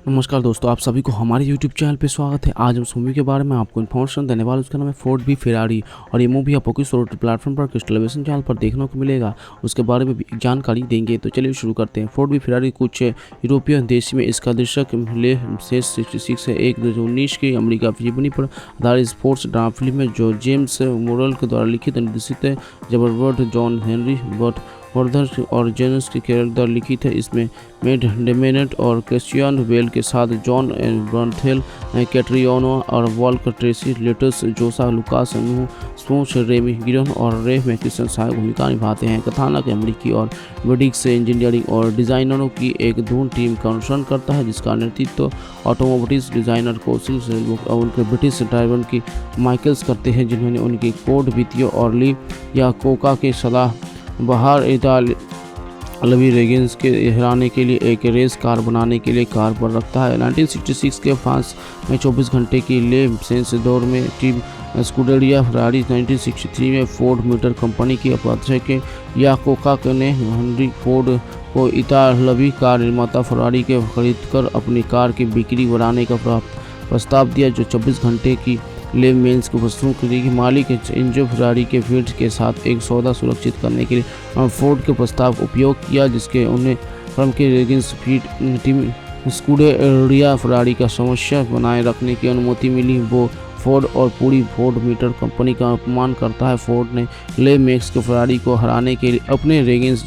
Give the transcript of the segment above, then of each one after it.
नमस्कार दोस्तों, आप सभी को हमारे YouTube चैनल पे स्वागत है। आज हम इस मूवी के बारे में आपको इन्फॉर्मेशन देने वाले। उसका नाम है फोर्ड वी फेरारी और ये मूवी आपको किस प्लेटफॉर्म पर, किस टेलीविजन चैनल पर देखने को मिलेगा, उसके बारे में भी जानकारी देंगे। तो चलिए शुरू करते हैं। फोर्ड वी फेरारी कुछ यूरोपीय देश में इसका दृश्यक ले 66 है। एक 2019 की अमेरिका जीवनी पर आधारित स्पोर्ट्स ड्रामा फिल्म है जो जेम्स मोरल के द्वारा लिखित और निर्देशित है। जबरवर्थ जॉन हेनरी बट वर्धर और जेनस के किरदार लिखित है। इसमें मेड डेमेनेट और क्रिश्चियन बेल के साथ जॉन ब्रंथेल, कैटरियानो और वॉल्कर ट्रेसी लेटस, जोसा लुकास, स्मोच, रेमी गिरन और रे मैकिसन सहायक भूमिका निभाते हैं। कथानक अमेरिकी और वेडिक्स इंजीनियरिंग और डिज़ाइनरों की एक धून टीम का अनुसरण करता है जिसका नेतृत्व ऑटोमोटिव डिज़ाइनर कौशल से और उनके ब्रिटिश ड्राइवर की माइकल्स करते हैं, जिन्होंने उनकी कोड वित्तीय और ली या कोका के सलाह बाहर इतालवी रेगिंस के हराने के लिए एक रेस कार बनाने के लिए कार पर रखता है। 1966 के फ्रांस में 24 घंटे की ले सेंस दौर में टीम स्कूडेरिया फरारी 1963 में फोर्ड मोटर कंपनी की अध्यक्ष या कोका ने हेनरी फोर्ड को इतालवी कार निर्माता फरारी के खरीदकर अपनी कार की बिक्री बढ़ाने का प्रस्ताव दिया, जो 24 घंटे की ले मेंस को वस्तुओं के मालिक एंजो फरारी के फील्ड के साथ एक सौदा सुरक्षित करने के लिए फोर्ड के प्रस्ताव का उपयोग किया, जिसके उन्हें फर्म के रेगिंस फीड टीम स्कूडेरिया फरारी का समस्या बनाए रखने की अनुमति मिली। वो फोर्ड और पूरी फोर्ड मोटर कंपनी का अपमान करता है। फोर्ड ने ले मैक्स के फरारी को हराने के लिए अपने रेगिंस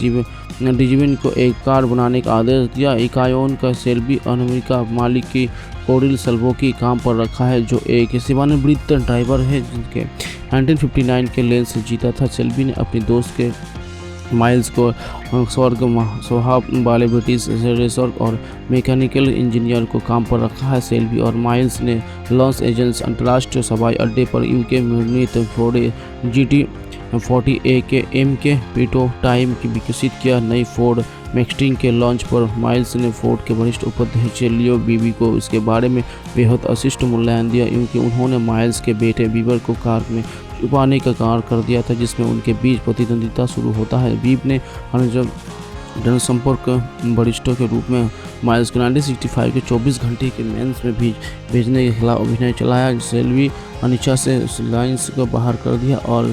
डिवीजन को एक कार बनाने का आदेश दिया। इकायोन का सेल्बी अमेरिका मालिक की कोरिल सल्वो की काम पर रखा है, जो एक सेवानिवृत्त ड्राइवर है जिनके 1959 के लेंस जीता था। सेल्बी ने अपने दोस्त के माइल्स को स्वर्ग स्वभाव वाले ब्रिटिश रेसर और मैकेनिकल इंजीनियर को काम पर रखा है। सेल्बी और माइल्स ने लॉस एंजल्स अंतर्राष्ट्रीय हवाई अड्डे पर यूके में निर्मित फोर्ड GT40 के एम के प्रोटोटाइप की विकसित किया। नई फोर्ड मैक्सटीन के लॉन्च पर माइल्स ने फोर्ड के वरिष्ठ उपाध्यक्ष लियो बीबी को इसके बारे में बेहद अशिष्ट मूल्यांकन दिया, क्योंकि उन्होंने माइल्स के बेटे बीबर को कार में छुपाने का कार्य कर दिया था, जिसमें उनके बीच प्रतिद्वंदिता शुरू होता है। बीब ने जनसंपर्क वरिष्ठों के रूप में माइल्स को 1965 के 24 घंटे के मेंस में भेजने के खिलाफ अभियान चलाया। सेल्वी अनिच्छा से लाइन्स को बाहर कर दिया और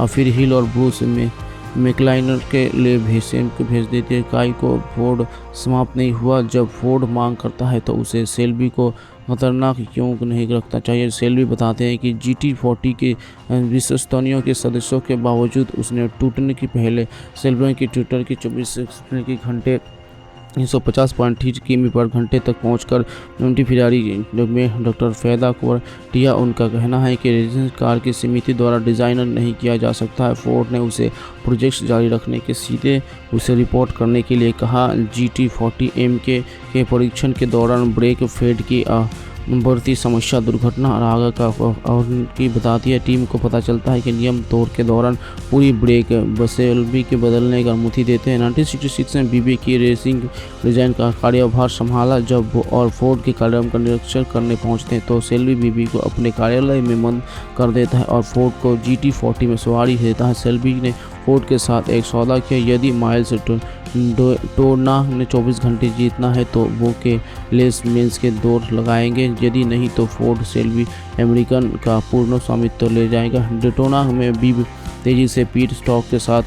फिर हिल और ब्रूस में मैकलाइनर के लिए भेज देते हैं। काई को फोर्ड समाप्त नहीं हुआ। जब फोर्ड मांग करता है तो उसे सेल्बी को खतरनाक क्यों नहीं रखना चाहिए। सेल्बी बताते हैं कि GT40 के विश्वस्तनियों के सदस्यों के बावजूद उसने टूटने की पहले सेल्बी की ट्विटर की 24 की घंटे 150.3 किमी पर घंटे तक पहुंचकर यूनिटी फेरारी में डॉक्टर फैदा को दिया। उनका कहना है कि रेसिंग कार की समिति द्वारा डिज़ाइनर नहीं किया जा सकता है। फोर्ड ने उसे प्रोजेक्ट जारी रखने के सीधे उसे रिपोर्ट करने के लिए कहा। GT40 M के परीक्षण के दौरान ब्रेक फेड की बढ़ती समस्या दुर्घटना और आगे का और की बताती है। टीम को पता चलता है कि नियम तोड़ के दौरान पूरी ब्रेक बसेल्बी के बदलने का अनुमति देते हैं। 1966 में बीबी की रेसिंग डिज़ाइन का कार्यभार संभाला। जब वो और फोर्ड के कार्यक्रम का निरीक्षण करने पहुंचते हैं तो सेल्बी बीबी को अपने कार्यालय में बंद कर देता है और फोर्ड को GT40 में सवारी देता है। सेल्बी ने फोर्ड के साथ एक सौदा किया। यदि माइल्स टोरना ने 24 घंटे जीतना है तो वो के लेस मेंस के दौर लगाएंगे, यदि नहीं तो फोर्ड सेल्बी अमेरिकन का पूर्ण स्वामित्व ले जाएगा। डेटोना में बीब तेजी से पीट स्टॉक के साथ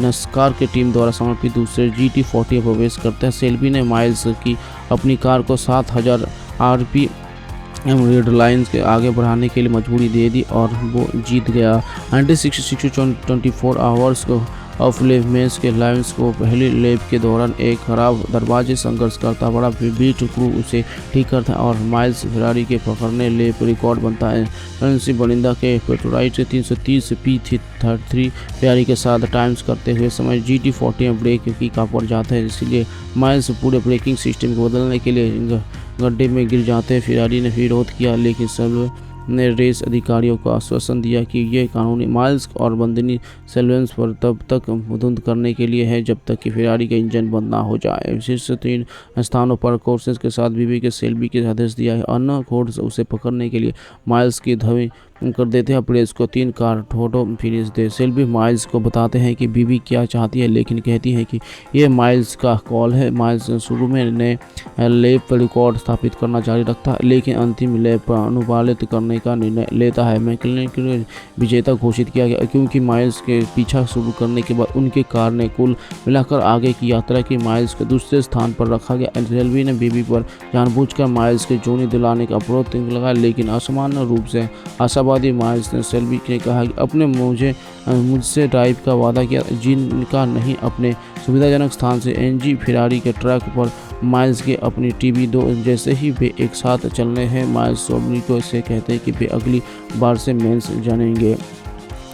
नस्कार के टीम द्वारा समर्पित दूसरे GT40 में प्रवेश करता है। सेल्बी ने माइल्स की अपनी कार को 7000 RPM रेड लाइन्स के आगे बढ़ाने के लिए मजबूरी दे दी और वो जीत गया। 1966 24 आवर्स को ऑफ लेव मेंस के लाइन्स को पहली लेव के दौरान एक खराब दरवाजे संघर्ष करता बड़ा बीट क्रू उसे ठीक करता है और माइल्स फेरारी के पकड़ने लेव रिकॉर्ड बनता है। फ्रांसी बलिंदा के पेट्रोलाइट 330 P33 फेरारी के साथ टाइम्स करते हुए समय GT40 में ब्रेक की का पड़ जाता है, इसलिए माइल्स पूरे ब्रेकिंग सिस्टम को बदलने के लिए गड्ढे में गिर जाते हैं। फेरारी ने विरोध किया, लेकिन सब ने रेस अधिकारियों को आश्वासन दिया कि ये कानूनी माइल्स और बंदनी सेल्वेंस पर तब तक धुंध करने के लिए है जब तक कि फेरारी का इंजन बंद ना हो जाए। शीर्ष 3 स्थानों पर कोर्सेस के साथ बीबी के सेल्बी के आदेश दिया है। अन्य कोर्स उसे पकड़ने के लिए माइल्स की धवी कर देते हैं प्रेस को 3 कार फोटो फिनिश दे। सेल्वी माइल्स को बताते हैं कि बीबी क्या चाहती है, लेकिन कहती है कि ये माइल्स का कॉल है। माइल्स शुरू में नए लैप पर रिकॉर्ड स्थापित करना जारी रखता है, लेकिन अंतिम लैप पर अनुपालित करने का निर्णय लेता है। मैकलिन विजेता घोषित किया गया क्योंकि माइल्स के पीछा शुरू करने के बाद उनके कार ने कुल मिलाकर आगे की यात्रा की। माइल्स को दूसरे स्थान पर रखा गया। सेल्वी ने बीबी पर जानबूझकर माइल्स के जोनी दिलाने का अवरोध लगाया, लेकिन असामान्य रूप से आशावादी माइल्स ने सेल्वी ने कहा कि अपने मुझसे ड्राइव का वादा किया, जिनका नहीं। अपने सुविधाजनक स्थान से एनजी फेरारी के ट्रक पर माइल्स के अपनी टीवी दो। जैसे ही वे एक साथ चलने हैं, माइल्स सोमनी को से कहते हैं कि वे अगली बार से मेंस जानेंगे।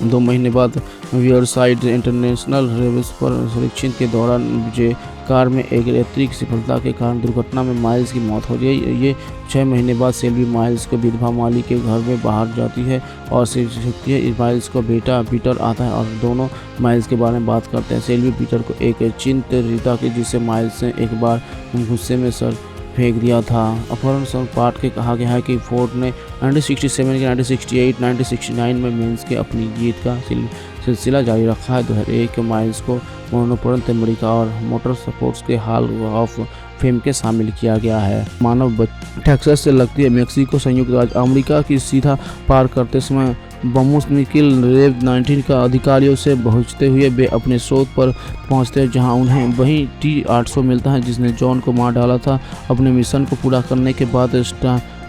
2 महीने बाद वियरसाइड इंटरनेशनल रेस पर परीक्षण के दौरान विजय कार में एक यात्री सफलता के कारण दुर्घटना में माइल्स की मौत हो गई। ये 6 महीने बाद सेल्वी माइल्स को विधवा माली के घर में बाहर जाती है और सीखती है। माइल्स को बेटा पीटर आता है और दोनों माइल्स के बारे में बात करते हैं। सेल्वी पीटर को एक चिंता देता है जिसे माइल्स ने एक बार गुस्से में सर फेंक दिया था। अपहरण पाठ के कहा गया है कि फोर्ड ने 1967 के 1968 1969 में मेंस के अपनी जीत का सिलसिला जारी रखा है। 2001 के माइल्स को मरणोपरांत अमेरिका और मोटर स्पोर्ट्स के हॉल ऑफ फेम के शामिल किया गया है। मानव टेक्सास से लगती है मेक्सिको संयुक्त राज्य अमेरिका की सीधा पार करते समय बमोस निकिल रेव 19 का अधिकारियों से पहुंचते हुए वे अपने स्रोत पर पहुंचते हैं, जहां उन्हें वही T-800 मिलता है जिसने जॉन को मार डाला था। अपने मिशन को पूरा करने के बाद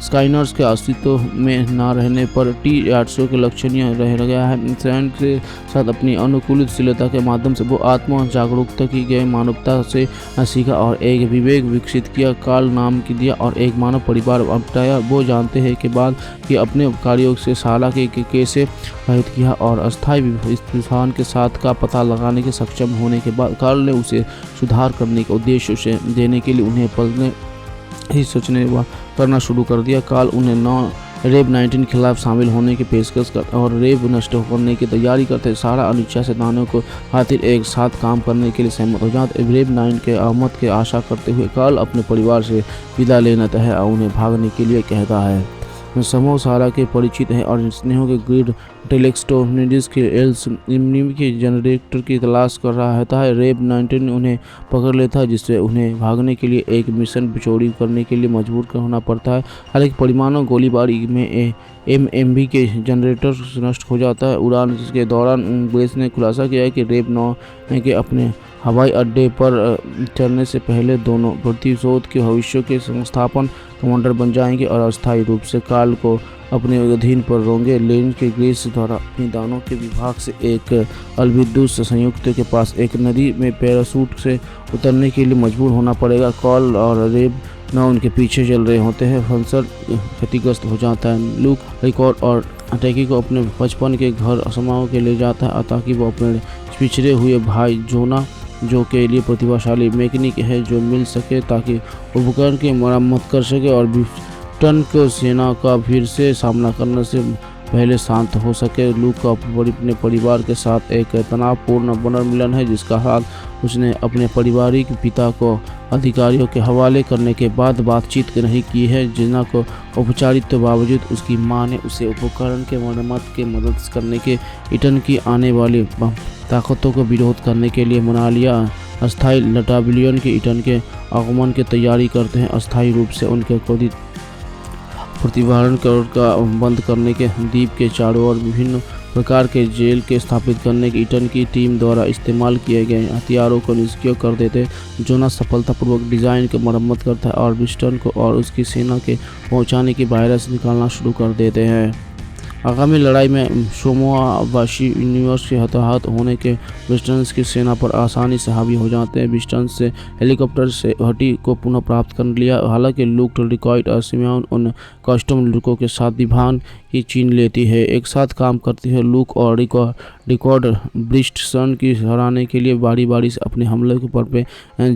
स्काइनर्स के अस्तित्व में न रहने पर T-800 के लक्षणीय रह गया है। सैन के साथ अपनी अनुकूलशीलता के माध्यम से वो आत्म जागरूकता की गई मानवता से सीखा और एक विवेक विकसित किया, काल नाम की दिया और एक मानव परिवार अपनाया। वो जानते हैं के बाद कि अपने कार्यों से साला के कैसे रहित किया और अस्थायी स्थान के साथ का पता लगाने के सक्षम होने के बाद कार्ल ने उसे सुधार करने के उद्देश्य से देने के लिए उन्हें पलने ही सोचने व करना शुरू कर दिया। कार्ल उन्हें रेव 19 के खिलाफ शामिल होने की पेशकश कर और रेव नष्ट करने की तैयारी करते। सारा अनिच्छा सिद्धांतों को खातिर एक साथ काम करने के लिए सहमत हो जाते। रेव 9 के आमद के आशा करते हुए कार्ल अपने परिवार से विदा लेना तय है और उन्हें भागने के लिए कहता है। समूह सारा के परिचित है और स्नेहो के ग्रिड टेलेक्सटोनिडिस के एल्स इम्निम के जनरेटर की तलाश कर रहा है। रेव 19 उन्हें पकड़ लेता है, जिससे उन्हें भागने के लिए एक मिशन चोरी करने के लिए मजबूर होना पड़ता है। हालांकि परमाणु गोलीबारी में एमएमबी के जनरेटर नष्ट हो जाता है। उड़ान के दौरान ग्रेस ने खुलासा किया है कि रेव 9 के अपने हवाई अड्डे पर चढ़ने से पहले दोनों प्रतिशोध के भविष्य के संस्थापन कमांडर बन जाएंगे और अस्थायी रूप से कार्ल को अपने अधीन पर रोंगे। लेन के ग्रेस द्वारा अपनी दानों के विभाग से एक अलविद्युत संयुक्त के पास एक नदी में पैराशूट से उतरने के लिए मजबूर होना पड़ेगा। कार्ल और रेव 9 उनके पीछे चल रहे होते हैं। फंसर क्षतिग्रस्त हो जाता है। लूक रिकॉर्ड और टैकी को अपने बचपन के घर समाओं के ले जाता है ताकि वो अपने पिछड़े हुए भाई जोना जो के लिए प्रतिभाशाली मैकेनिक है जो मिल सके ताकि उपकरण की मरम्मत कर सके और ब्रिस्टन को सेना का फिर से सामना करने से पहले शांत हो सके। लूक का अपने परिवार के साथ एक तनावपूर्ण पुनर्मिलन है जिसका हाल उसने अपने पारिवारिक पिता को अधिकारियों के हवाले करने के बाद बातचीत नहीं की है। जिना को औपचारिक के बावजूद उसकी मां ने उसे उपकरण के मरम्मत के मदद करने के ईटन की आने वाली ताकतों को विरोध करने के लिए मना लिया। अस्थायी लटाबिलियन के ईटन के आगमन की तैयारी करते हैं। अस्थायी रूप से उनके क्रोधित प्रतिवारण का बंद करने के द्वीप के चारों ओर विभिन्न प्रकार के जेल के स्थापित करने की ईटन की टीम द्वारा इस्तेमाल किए गए हथियारों को निष्क्रिय कर देते। जोनास सफलतापूर्वक डिज़ाइन की मरम्मत करता है और ब्रिस्टन को और उसकी सेना के पहुंचाने की वायरस निकालना शुरू कर देते हैं। आगामी लड़ाई में सोमोआवाशी यूनिवर्स के हताहत होने के ब्रिस्टन की सेना पर आसानी से हावी हो जाते हैं। ब्रिस्टन से हेलीकॉप्टर से हटी को पुनः प्राप्त कर लिया। हालांकि लूक रिकॉइड और सिमियन उन कस्टम लुकों के साथ विभान की चीन लेती है। एक साथ काम करती है। लूक और रिकॉर्ड ब्रिस्टन की हराने के लिए बारी बारी से अपने हमले के पर पे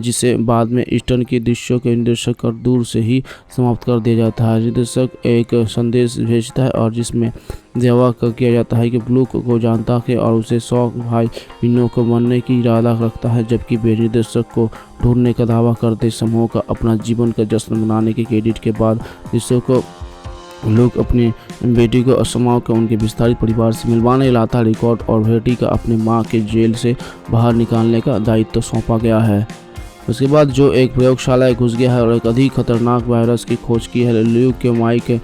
जिसे बाद में ईस्टर्न के दृश्यों के निर्देशक कर दूर से ही समाप्त कर दिया जाता है। निर्देशक एक संदेश भेजता है और जिसमें दावा किया जाता है कि लूक को जानता है और उसे 100 भाई बहनों को मारने की इरादा रखता है, जबकि वे निर्देशक को ढूंढने का दावा करते समूह का अपना जीवन का जश्न मनाने के क्रेडिट के बाद निर्देशक को लुक अपनी बेटी को असमाओं के उनके विस्तारित परिवार से मिलवाने लाता रिकॉर्ड और बेटी का अपनी मां के जेल से बाहर निकालने का दायित्व सौंपा गया है। उसके बाद जो एक प्रयोगशाला घुस गया है और एक अधिक खतरनाक वायरस की खोज की है। ल्यूक के माई के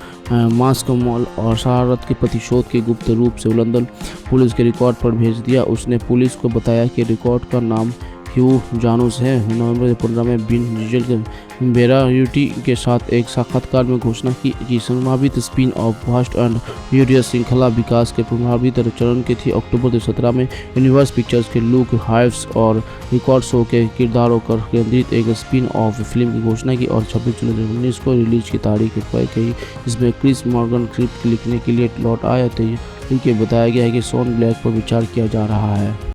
मास्को मॉल और शरारत के प्रतिशोध के गुप्त रूप से लंदन पुलिस के रिकॉर्ड पर भेज दिया। उसने पुलिस को बताया कि रिकॉर्ड का नाम ह्यू जानूस है। नवंबर 15 में बिन डीजल के बेरायूटी के साथ एक साक्षात्कार में घोषणा की कि संभावित spin off fast and furious श्रृंखला विकास के प्रभावित चरण की थी। अक्टूबर 2017 में यूनिवर्स पिक्चर्स के लुक हाइव्स और रिकॉर्ड शो के किरदारों पर केंद्रित एक स्पिन ऑफ फिल्म की घोषणा की और 26 जुलाई 2019 को रिलीज की तारीख तय की। इसमें क्रिस मॉर्गन स्क्रिप्ट लिखने के लिए लौट आए थे। इनके बताया गया है कि शॉन ब्लैक पर विचार किया जा रहा है।